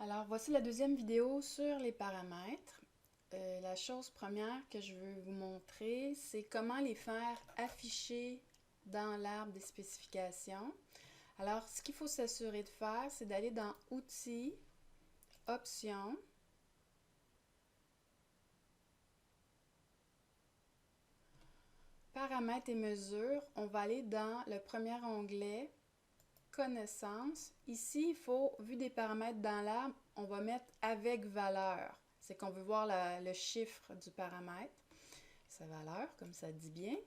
Alors, voici la deuxième vidéo sur les paramètres. La chose première que je veux vous montrer, c'est comment les faire afficher dans l'arbre des spécifications. Alors, ce qu'il faut s'assurer de faire, c'est d'aller dans Outils, Options, Paramètres et mesures. On va aller dans le premier onglet, Connaissances. Ici, il faut, vu des paramètres dans l'arbre, on va mettre avec valeur. C'est qu'on veut voir le chiffre du paramètre, sa valeur, comme ça dit bien.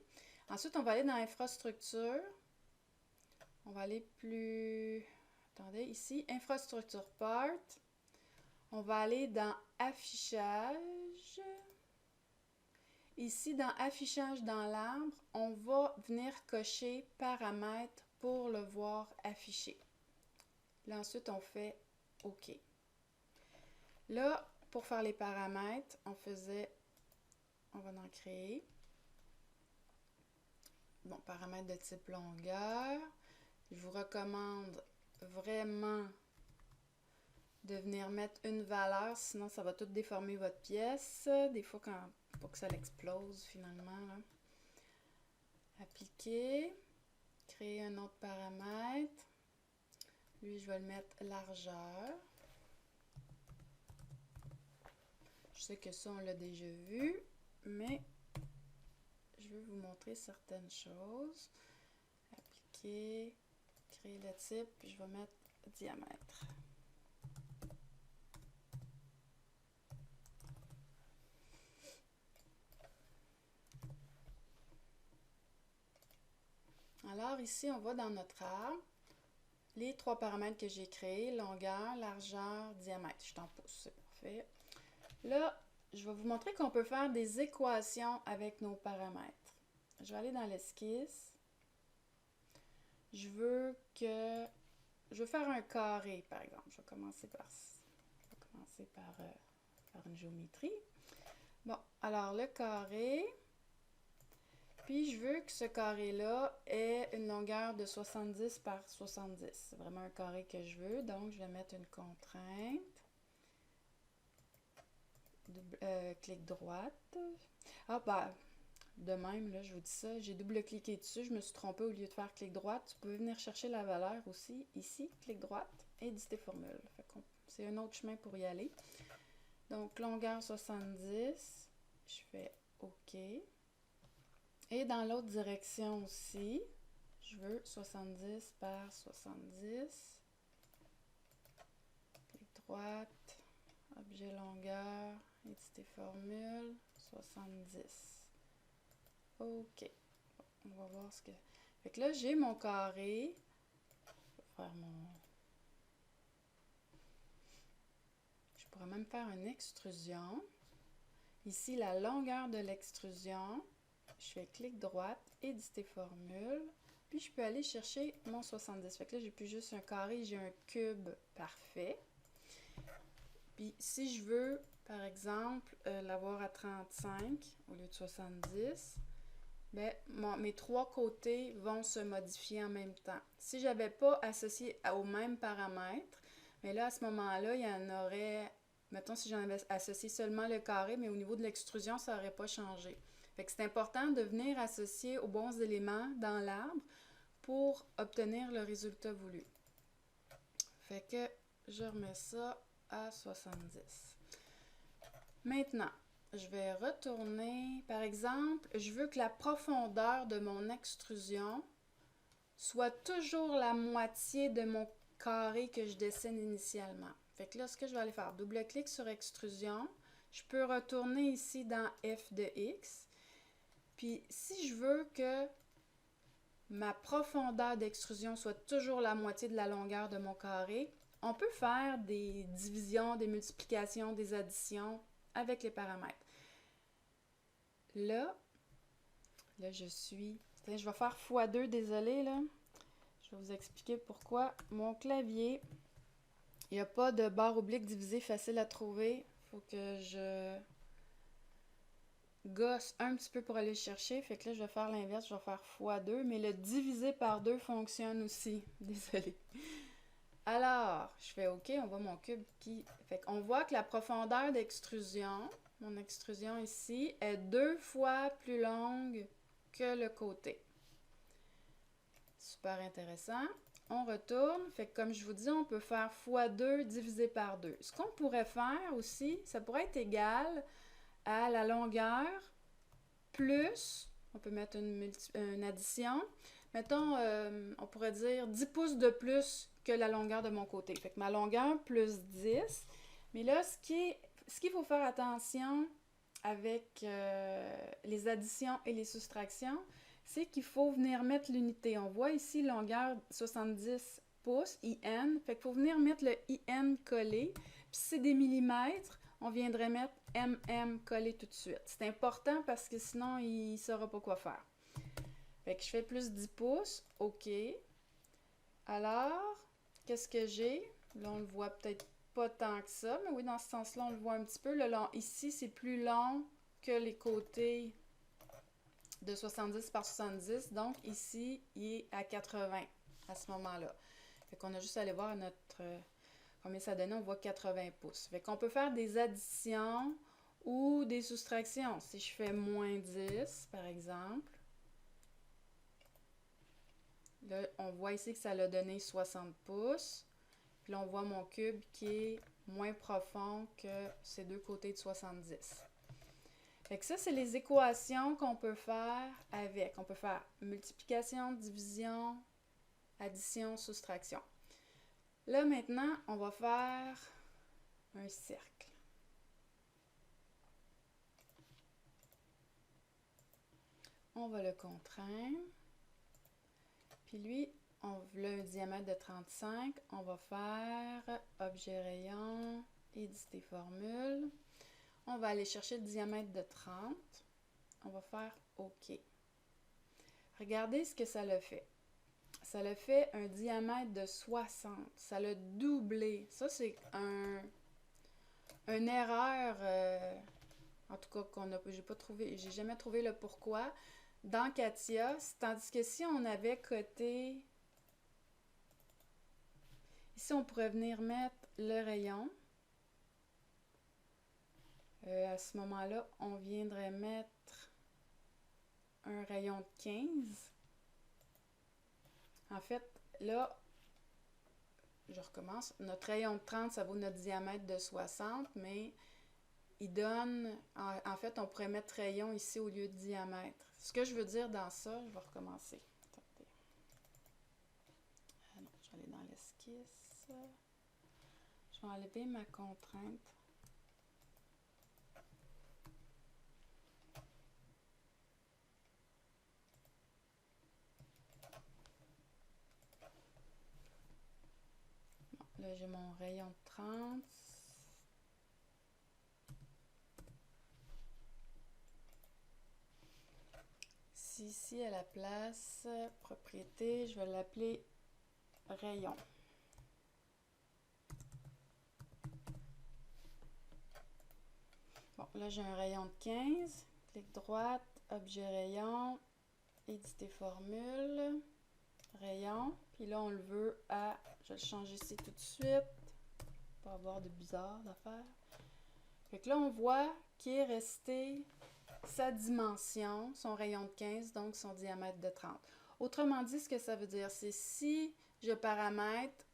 Ensuite, on va aller dans Infrastructure. On va aller plus... Attendez, ici, Infrastructure Part. On va aller dans Affichage. Ici, dans Affichage dans l'arbre, on va venir cocher Paramètres pour le voir affiché. Là, ensuite, on fait OK. Là, pour faire les paramètres, on va en créer. Bon, paramètres de type longueur. Je vous recommande vraiment de venir mettre une valeur, sinon ça va tout déformer votre pièce. Des fois, pour que ça l'explose finalement. Là. Appliquer. Créer un autre paramètre. Lui, je vais le mettre largeur. Je sais que ça, on l'a déjà vu, mais je veux vous montrer certaines choses. Appliquer, créer le type, puis je vais mettre diamètre. Alors ici, on va dans notre arbre. Les trois paramètres que j'ai créés, longueur, largeur, diamètre. Je t'en pousse, c'est parfait. Là, je vais vous montrer qu'on peut faire des équations avec nos paramètres. Je vais aller dans l'esquisse. Je veux faire un carré, par exemple. Je vais commencer par une géométrie. Bon, alors le carré. Puis je veux que ce carré-là ait une longueur de 70 par 70. C'est vraiment un carré que je veux. Donc, je vais mettre une contrainte. Clic droite. Ah, bah, de même, là, je vous dis ça, j'ai double-cliqué dessus, je me suis trompée au lieu de faire clic droit. Tu peux venir chercher la valeur aussi, ici, clic droite, éditer formule. C'est un autre chemin pour y aller. Donc, longueur 70, je fais OK. Et dans l'autre direction aussi, je veux 70 par 70. Clic droite, objet longueur, éditer formule, 70. OK. On va voir ce que... Fait que là, j'ai mon carré. Je vais faire Je pourrais même faire une extrusion. Ici, la longueur de l'extrusion. Je fais clic droite, éditer formule. Puis, je peux aller chercher mon 70. Fait que là, j'ai plus juste un carré, j'ai un cube parfait. Puis, si je veux, par exemple, l'avoir à 35 au lieu de 70... Bien, mes trois côtés vont se modifier en même temps. Si je n'avais pas associé au même paramètre, mais là, à ce moment-là, il y en aurait... Mettons, si j'en avais associé seulement le carré, mais au niveau de l'extrusion, ça n'aurait pas changé. Fait que c'est important de venir associer aux bons éléments dans l'arbre pour obtenir le résultat voulu. Fait que je remets ça à 70. Maintenant, je vais retourner, par exemple, je veux que la profondeur de mon extrusion soit toujours la moitié de mon carré que je dessine initialement. Fait que là, ce que je vais aller faire, double-clic sur extrusion, je peux retourner ici dans F de X. Puis, si je veux que ma profondeur d'extrusion soit toujours la moitié de la longueur de mon carré, on peut faire des divisions, des multiplications, des additions avec les paramètres. Là, je vais faire x2, désolé, là. Je vais vous expliquer pourquoi. Mon clavier, il n'y a pas de barre oblique divisée facile à trouver. Il faut que je gosse un petit peu pour aller le chercher. Fait que là, je vais faire l'inverse, je vais faire x2, mais le diviser par 2 fonctionne aussi. Désolé. Alors, je fais OK, on voit mon cube qui... Fait qu'on voit que la profondeur d'extrusion, mon extrusion ici, est 2 fois plus longue que le côté. Super intéressant. On retourne. Fait que comme je vous dis, on peut faire x2 divisé par 2. Ce qu'on pourrait faire aussi, ça pourrait être égal à la longueur plus, on peut mettre une addition, mettons, on pourrait dire 10 pouces de plus que la longueur de mon côté. Fait que ma longueur plus 10. Mais là, ce qu'il faut faire attention avec les additions et les soustractions, c'est qu'il faut venir mettre l'unité. On voit ici longueur 70 pouces, IN. Fait qu'il faut venir mettre le IN collé. Puis si c'est des millimètres, on viendrait mettre MM collé tout de suite. C'est important parce que sinon, il ne saura pas quoi faire. Fait que je fais plus 10 pouces. OK. Alors, qu'est-ce que j'ai? Là, on le voit peut-être pas tant que ça, mais oui, dans ce sens-là, on le voit un petit peu. Le long, ici, c'est plus long que les côtés de 70 par 70. Donc, ici, il est à 80 à ce moment-là. Fait qu'on a juste à aller voir notre... combien ça donne, on voit 80 pouces. Fait qu'on peut faire des additions ou des soustractions. Si je fais moins 10, par exemple, là, on voit ici que ça l'a donné 60 pouces. Puis là, on voit mon cube qui est moins profond que ces deux côtés de 70. Fait que ça, c'est les équations qu'on peut faire avec. On peut faire multiplication, division, addition, soustraction. Là, maintenant, on va faire un cercle. On va le contraindre. Puis lui, on veut un diamètre de 35. On va faire objet rayon, éditer formule. On va aller chercher le diamètre de 30. On va faire OK. Regardez ce que ça le fait. Ça le fait un diamètre de 60. Ça l'a doublé. Ça, c'est une erreur, en tout cas, j'ai jamais trouvé le pourquoi dans CATIA. Tandis que si on avait coté, ici, on pourrait venir mettre le rayon. À ce moment-là, on viendrait mettre un rayon de 15. En fait, là, je recommence. Notre rayon de 30, ça vaut notre diamètre de 60, mais il donne... En fait, on pourrait mettre rayon ici au lieu de diamètre. Ce que je veux dire dans ça, je vais recommencer. Attendez. Non, je vais aller dans l'esquisse. Je vais enlever ma contrainte. Bon, là, j'ai mon rayon de 30. Ici, à la place, propriété, je vais l'appeler rayon. Bon, là, j'ai un rayon de 15. Clic droite, objet rayon, éditer formule, rayon. Puis là, on le veut à... Je vais le changer ici tout de suite. Pas avoir de bizarre d'affaires. Fait que là, on voit qu'il est resté sa dimension, son rayon de 15, donc son diamètre de 30. Autrement dit, ce que ça veut dire, c'est si je paramètre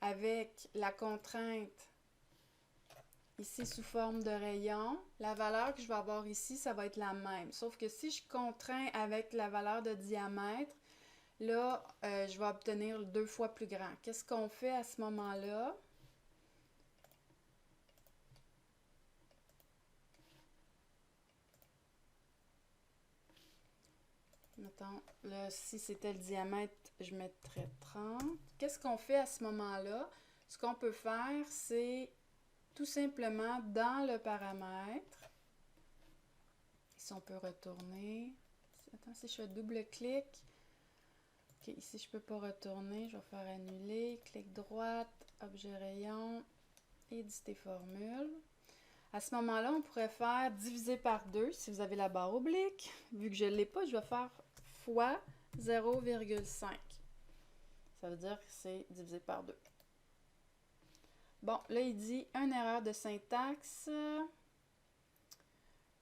avec la contrainte ici sous forme de rayon, la valeur que je vais avoir ici, ça va être la même. Sauf que si je contrains avec la valeur de diamètre, là, je vais obtenir 2 fois plus grand. Qu'est-ce qu'on fait à ce moment-là? Mettons, là, si c'était le diamètre, je mettrais 30. Qu'est-ce qu'on fait à ce moment-là? Ce qu'on peut faire, c'est tout simplement dans le paramètre. Ici, on peut retourner. Attends, si je fais double-clic. OK, ici, je ne peux pas retourner. Je vais faire annuler. Clic droite, objet rayon, éditer formule. À ce moment-là, on pourrait faire diviser par 2 si vous avez la barre oblique. Vu que je ne l'ai pas, je vais faire fois 0,5. Ça veut dire que c'est divisé par 2. Bon, là, il dit une erreur de syntaxe.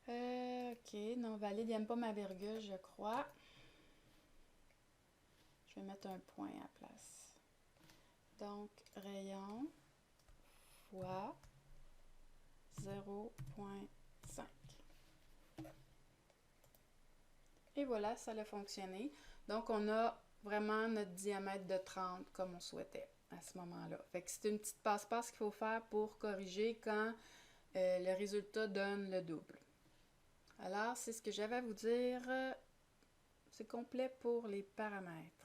Ok, non valide, il n'aime pas ma virgule, je crois. Je vais mettre un point à la place. Donc, rayon fois 0,5. Et voilà, ça a fonctionné. Donc, on a vraiment notre diamètre de 30 comme on souhaitait à ce moment-là. Fait que c'est une petite passe-passe qu'il faut faire pour corriger quand le résultat donne le double. Alors, c'est ce que j'avais à vous dire. C'est complet pour les paramètres.